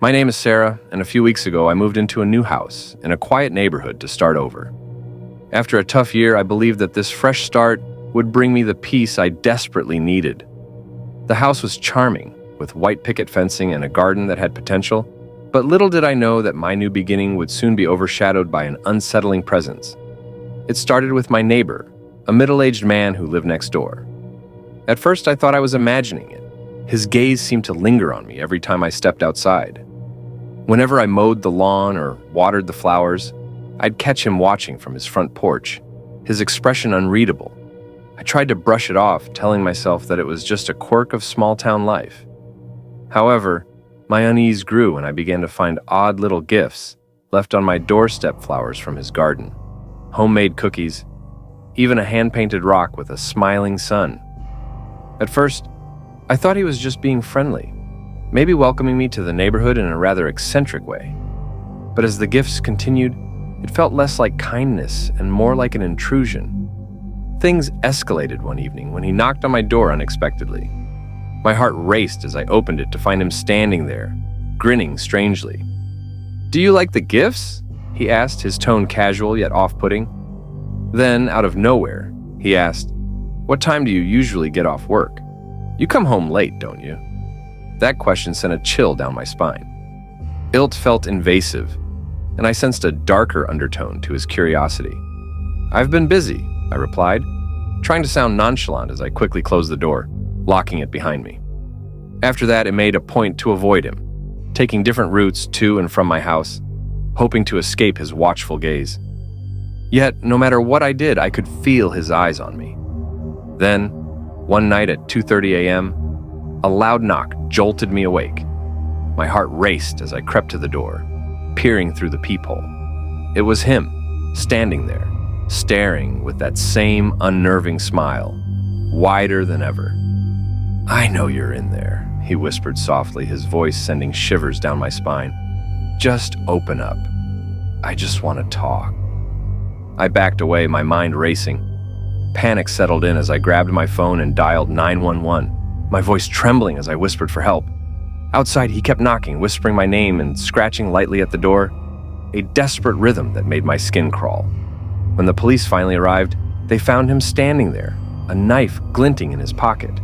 My name is Sarah, and a few weeks ago I moved into a new house in a quiet neighborhood to start over. After a tough year, I believed that this fresh start would bring me the peace I desperately needed. The house was charming, with white picket fencing and a garden that had potential, but little did I know that my new beginning would soon be overshadowed by an unsettling presence. It started with my neighbor, a middle-aged man who lived next door. At first, I thought I was imagining it. His gaze seemed to linger on me every time I stepped outside. Whenever I mowed the lawn or watered the flowers, I'd catch him watching from his front porch, his expression unreadable. I tried to brush it off, telling myself that it was just a quirk of small-town life. However, my unease grew when I began to find odd little gifts left on my doorstep flowers from his garden, homemade cookies, even a hand-painted rock with a smiling sun. At first, I thought he was just being friendly, maybe welcoming me to the neighborhood in a rather eccentric way. But as the gifts continued, it felt less like kindness and more like an intrusion. Things escalated one evening when he knocked on my door unexpectedly. My heart raced as I opened it to find him standing there, grinning strangely. "Do you like the gifts?" he asked, his tone casual yet off-putting. Then, out of nowhere, he asked, "What time do you usually get off work? You come home late, don't you?" That question sent a chill down my spine. It felt invasive, and I sensed a darker undertone to his curiosity. "I've been busy," I replied, trying to sound nonchalant as I quickly closed the door, locking it behind me. After that, it made a point to avoid him, taking different routes to and from my house, hoping to escape his watchful gaze. Yet, no matter what I did, I could feel his eyes on me. Then, one night at 2:30 a.m., a loud knock jolted me awake. My heart raced as I crept to the door, peering through the peephole. It was him, standing there, staring with that same unnerving smile, wider than ever. "I know you're in there," he whispered softly, his voice sending shivers down my spine. "Just open up. I just want to talk." I backed away, my mind racing. Panic settled in as I grabbed my phone and dialed 911, my voice trembling as I whispered for help. Outside, he kept knocking, whispering my name and scratching lightly at the door, a desperate rhythm that made my skin crawl. When the police finally arrived, they found him standing there, a knife glinting in his pocket.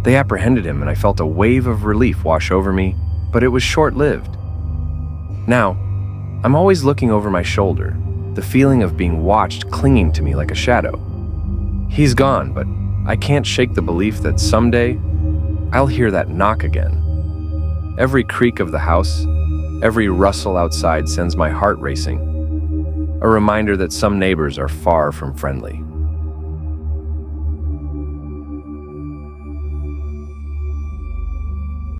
They apprehended him, and I felt a wave of relief wash over me, but it was short-lived. Now, I'm always looking over my shoulder, the feeling of being watched clinging to me like a shadow. He's gone, but I can't shake the belief that someday I'll hear that knock again. Every creak of the house, every rustle outside sends my heart racing, a reminder that some neighbors are far from friendly.